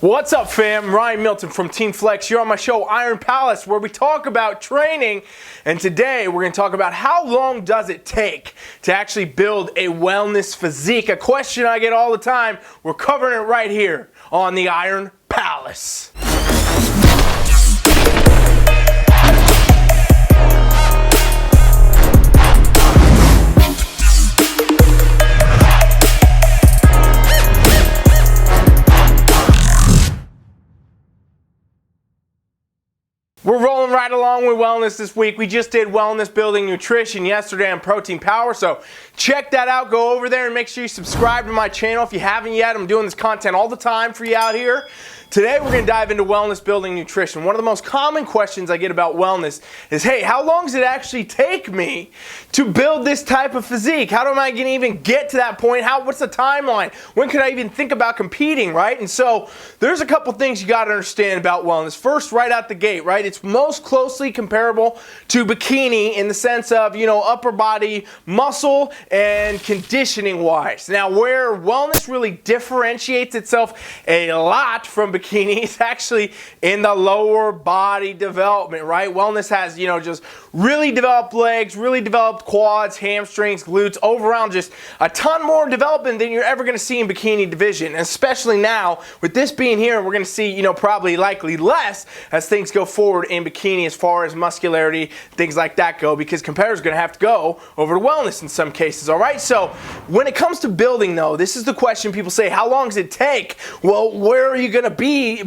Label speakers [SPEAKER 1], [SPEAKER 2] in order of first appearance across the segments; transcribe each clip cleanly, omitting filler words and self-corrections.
[SPEAKER 1] What's up, fam? Ryan Milton from TeamFFLEX. You're on my show, Iron Palace, where we talk about training. And today we're going to talk about how long does it take to actually build a wellness physique? A question I get all the time. We're covering it right here on the Iron Palace. We're rolling right along with wellness this week. We just did wellness building nutrition yesterday on protein power, so check that out. Go over there and make sure you subscribe to my channel if you haven't yet. I'm doing this content all the time for you out here. Today we're going to dive into wellness building nutrition. One of the most common questions I get about wellness is, hey, how long does it actually take me to build this type of physique? How am I going to even get to that point? What's the timeline? When could I even think about competing, right? And so there's a couple things you got to understand about wellness. First, right out the gate, right? It's most closely comparable to bikini in the sense of, upper body muscle and conditioning wise. Now, where wellness really differentiates itself a lot from bikini is actually in the lower body development, right? Wellness has, just really developed legs, really developed quads, hamstrings, glutes, overall just a ton more development than you're ever going to see in bikini division. And especially now, with this being here, we're going to see, probably likely less as things go forward in bikini as far as muscularity, things like that go, because competitors are going to have to go over to wellness in some cases, all right? So when it comes to building, though, this is the question people say, how long does it take? Well, where are you going to be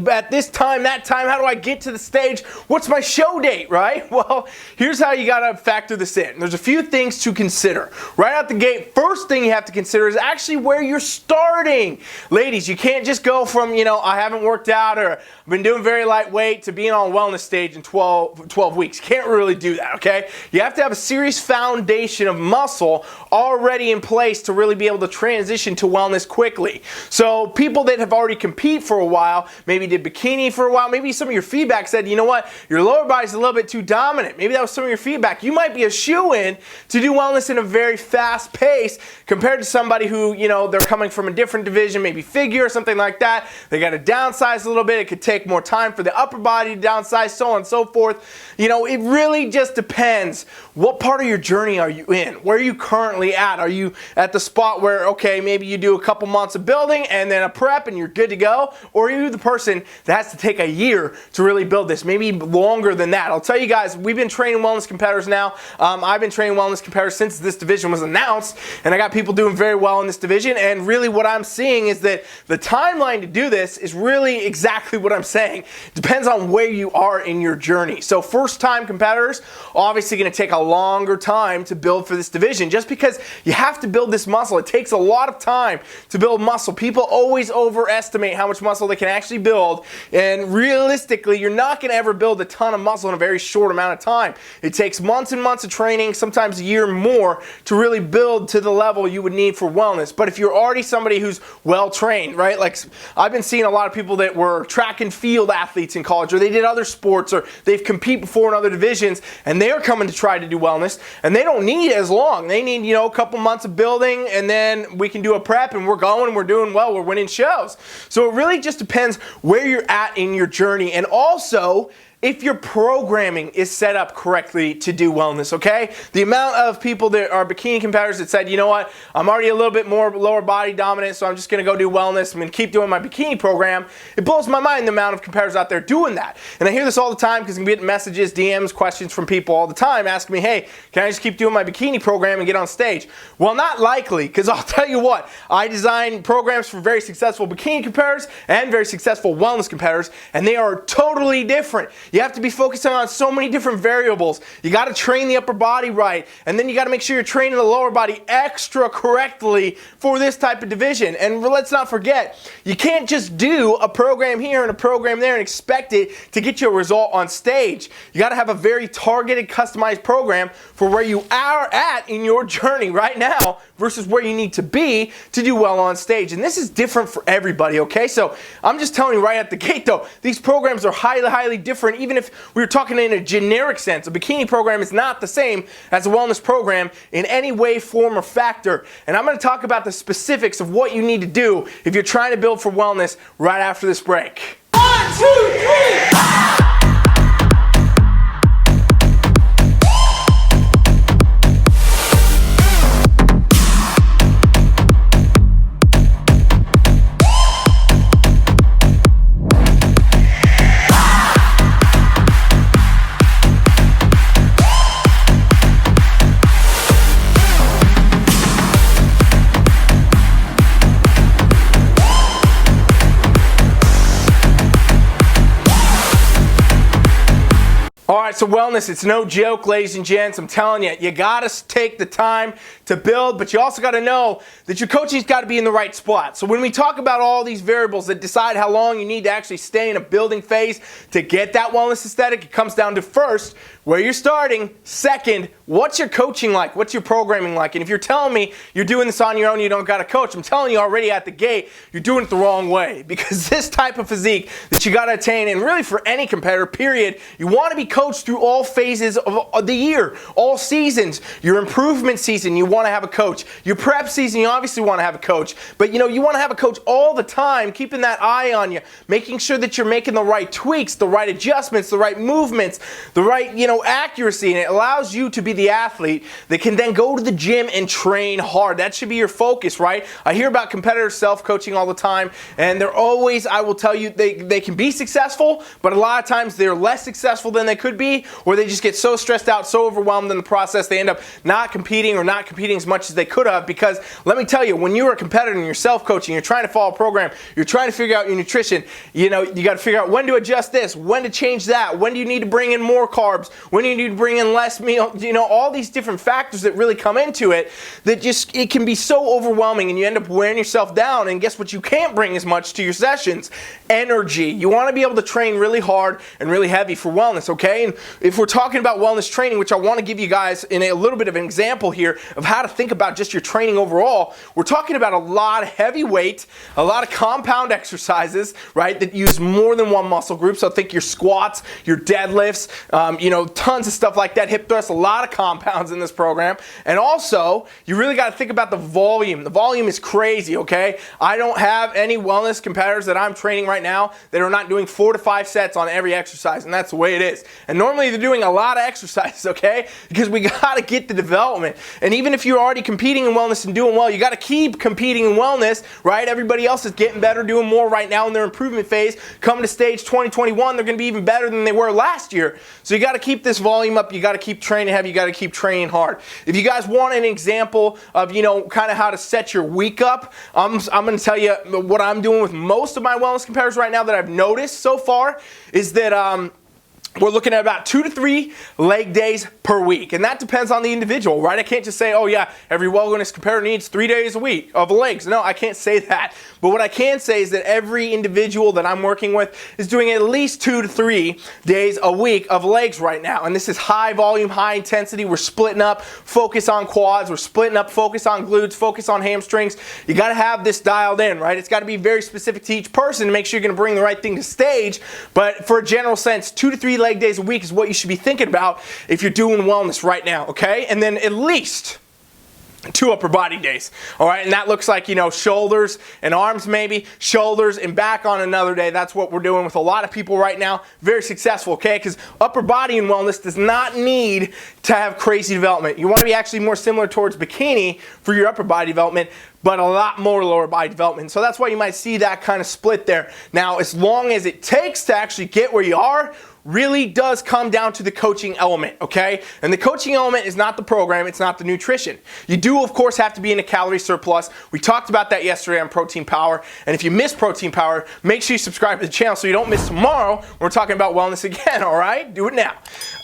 [SPEAKER 1] at this time, that time? How do I get to the stage? What's my show date, right? Well, here's how you got to factor this in. There's a few things to consider. Right out the gate, first thing you have to consider is actually where you're starting. Ladies, you can't just go from, I haven't worked out or I've been doing very lightweight to being on wellness stage in 12 weeks. Can't really do that, okay? You have to have a serious foundation of muscle already in place to really be able to transition to wellness quickly. So people that have already competed for a while, maybe did bikini for a while, maybe some of your feedback said, you know what, your lower body's a little bit too dominant. Maybe that was some of your feedback. You might be a shoo-in to do wellness in a very fast pace compared to somebody who, they're coming from a different division, maybe figure or something like that. They got to downsize a little bit. It could take more time for the upper body to downsize, so on and so forth. It really just depends. What part of your journey are you in? Where are you currently at? Are you at the spot where, okay, maybe you do a couple months of building and then a prep and you're good to go? Or are you the person that has to take a year to really build this, maybe longer than that? I'll tell you guys, we've been training wellness competitors now. I've been training wellness competitors since this division was announced, and I got people doing very well in this division, and really what I'm seeing is that the timeline to do this is really exactly what I'm saying. It depends on where you are in your journey. So first-time competitors, obviously going to take a longer time to build for this division, just because you have to build this muscle. It takes a lot of time to build muscle. People always overestimate how much muscle they can actually build, and realistically, you're not going to ever build a ton of muscle in a very short amount of time. It takes months and months of training, sometimes a year more, to really build to the level you would need for wellness. But if you're already somebody who's well trained, right? Like I've been seeing a lot of people that were track and field athletes in college, or they did other sports, or they've competed before in other divisions, and they're coming to try to do wellness, and they don't need as long. They need, a couple months of building, and then we can do a prep, and we're going, we're doing well, we're winning shows. So it really just depends where you're at in your journey, and also if your programming is set up correctly to do wellness, okay? The amount of people that are bikini competitors that said, you know what, I'm already a little bit more lower body dominant, so I'm just going to go do wellness. I'm going to keep doing my bikini program. It blows my mind the amount of competitors out there doing that. And I hear this all the time because I'm getting messages, DMs, questions from people all the time asking me, hey, can I just keep doing my bikini program and get on stage? Well, not likely, because I'll tell you what, I design programs for very successful bikini competitors and very successful wellness competitors, and they are totally different. You have to be focusing on so many different variables. You got to train the upper body right, and then you got to make sure you're training the lower body extra correctly for this type of division. And let's not forget, you can't just do a program here and a program there and expect it to get you a result on stage. You got to have a very targeted, customized program for where you are at in your journey right now versus where you need to be to do well on stage. And this is different for everybody, okay? So I'm just telling you right at the gate, though, these programs are highly, highly different even if we were talking in a generic sense, a bikini program is not the same as a wellness program in any way, form, or factor. And I'm going to talk about the specifics of what you need to do if you're trying to build for wellness right after this break.
[SPEAKER 2] 1, 2, 3.
[SPEAKER 1] Alright, so wellness, it's no joke, ladies and gents. I'm telling you, you gotta take the time to build, but you also gotta know that your coaching's gotta be in the right spot. So when we talk about all these variables that decide how long you need to actually stay in a building phase to get that wellness aesthetic, it comes down to first, where you're starting. Second, what's your coaching like? What's your programming like? And if you're telling me you're doing this on your own, you don't got a coach, I'm telling you already at the gate, you're doing it the wrong way. Because this type of physique that you gotta attain, and really for any competitor, period, you wanna be coached through all phases of the year, all seasons. Your improvement season, you wanna have a coach. Your prep season, you obviously wanna have a coach. But you wanna have a coach all the time, keeping that eye on you, making sure that you're making the right tweaks, the right adjustments, the right movements, the right, accuracy, and it allows you to be the athlete that can then go to the gym and train hard. That should be your focus, right? I hear about competitor self-coaching all the time, and they're always, I will tell you, they can be successful, but a lot of times they're less successful than they could be, or they just get so stressed out, so overwhelmed in the process, they end up not competing as much as they could have. Because let me tell you, when you're a competitor and you're self-coaching, you're trying to follow a program, you're trying to figure out your nutrition, you got to figure out when to adjust this, when to change that, when do you need to bring in more carbs, when do you need to bring in less meal, all these different factors that really come into it, that just, it can be so overwhelming, and you end up wearing yourself down. And guess what you can't bring as much to your sessions? Energy. You want to be able to train really hard and really heavy for wellness, okay? And if we're talking about wellness training, which I want to give you guys in a little bit of an example here of how to think about just your training overall, we're talking about a lot of heavy weight, a lot of compound exercises, right, that use more than one muscle group. So think your squats, your deadlifts, tons of stuff like that, hip thrusts, a lot of compounds in this program. And also, you really got to think about the volume. The volume is crazy, okay? I don't have any wellness competitors that I'm training right now that are not doing 4 to 5 sets on every exercise, and that's the way it is. And normally they're doing a lot of exercises, okay? Because we got to get the development. And even if you're already competing in wellness and doing well, you got to keep competing in wellness, right? Everybody else is getting better, doing more right now in their improvement phase. Coming to stage 2021, they're going to be even better than they were last year. So you got to keep this volume up. You got to keep training heavy. You got to keep training hard. If you guys want an example of, kind of how to set your week up, I'm going to tell you what I'm doing with most of my wellness competitors right now that I've noticed so far is that we're looking at about 2 to 3 leg days per week. And that depends on the individual, right? I can't just say, oh yeah, every wellness competitor needs 3 days a week of legs. No, I can't say that. But what I can say is that every individual that I'm working with is doing at least 2 to 3 days a week of legs right now. And this is high volume, high intensity. We're splitting up, focus on quads. We're splitting up, focus on glutes, focus on hamstrings. You got to have this dialed in, right? It's got to be very specific to each person to make sure you're going to bring the right thing to stage. But for a general sense, 2 to 3 leg days a week is what you should be thinking about if you're doing wellness right now, okay? And then at least 2 upper body days, all right? And that looks like, shoulders and arms maybe, shoulders and back on another day. That's what we're doing with a lot of people right now. Very successful, okay? Because upper body in wellness does not need to have crazy development. You want to be actually more similar towards bikini for your upper body development, but a lot more lower body development. So that's why you might see that kind of split there. Now, as long as it takes to actually get where you are, really does come down to the coaching element, okay? And the coaching element is not the program, it's not the nutrition. You do, of course, have to be in a calorie surplus. We talked about that yesterday on Protein Power. And if you missed Protein Power, make sure you subscribe to the channel so you don't miss tomorrow when we're talking about wellness again, all right? Do it now.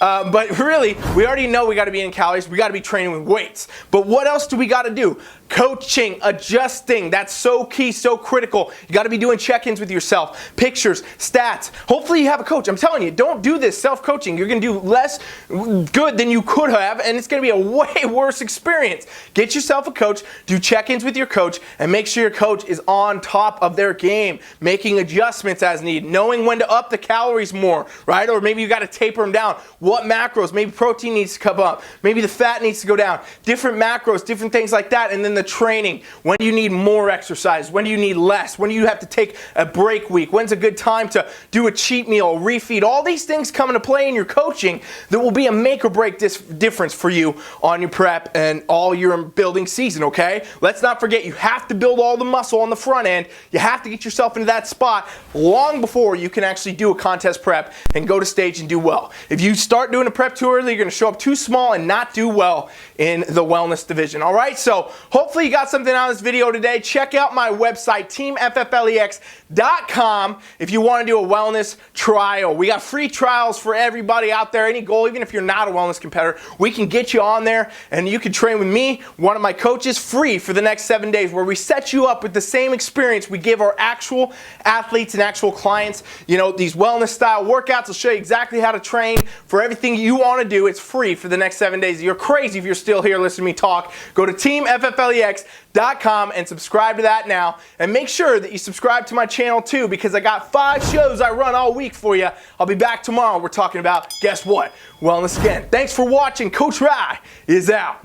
[SPEAKER 1] But really, we already know we got to be in calories. We got to be training with weights. But what else do we got to do? Coaching, adjusting. That's so key, so critical. You got to be doing check-ins with yourself, pictures, stats. Hopefully you have a coach. I'm telling you, don't do this self-coaching. You're going to do less good than you could have, and it's going to be a way worse experience. Get yourself a coach, do check-ins with your coach, and make sure your coach is on top of their game, making adjustments as needed, knowing when to up the calories more, right? Or maybe you got to taper them down. What macros? Maybe protein needs to come up. Maybe the fat needs to go down. Different macros, different things like that. And then the training. When do you need more exercise? When do you need less? When do you have to take a break week? When's a good time to do a cheat meal, refeed? All these things come into play in your coaching that will be a make or break difference for you on your prep and all your building season, okay? Let's not forget, you have to build all the muscle on the front end. You have to get yourself into that spot long before you can actually do a contest prep and go to stage and do well. If you start doing a prep too early, you're going to show up too small and not do well in the wellness division. All right, so hopefully you got something out of this video today. Check out my website, TeamFFLEX.com, if you want to do a wellness trial. We got free trials for everybody out there. Any goal, even if you're not a wellness competitor, we can get you on there and you can train with me, one of my coaches, free for the next 7 days, where we set you up with the same experience we give our actual athletes and actual clients. You know, these wellness style workouts will show you exactly how to train for everything you want to do. It's free for the next 7 days. You're crazy if you're still here listening to me talk. Go to TeamFFLEX.com and subscribe to that now. And make sure that you subscribe to my channel too, because I got 5 shows I run all week for you. I'll be back tomorrow. We're talking about, guess what? Wellness again. Thanks for watching. Coach Rye is out.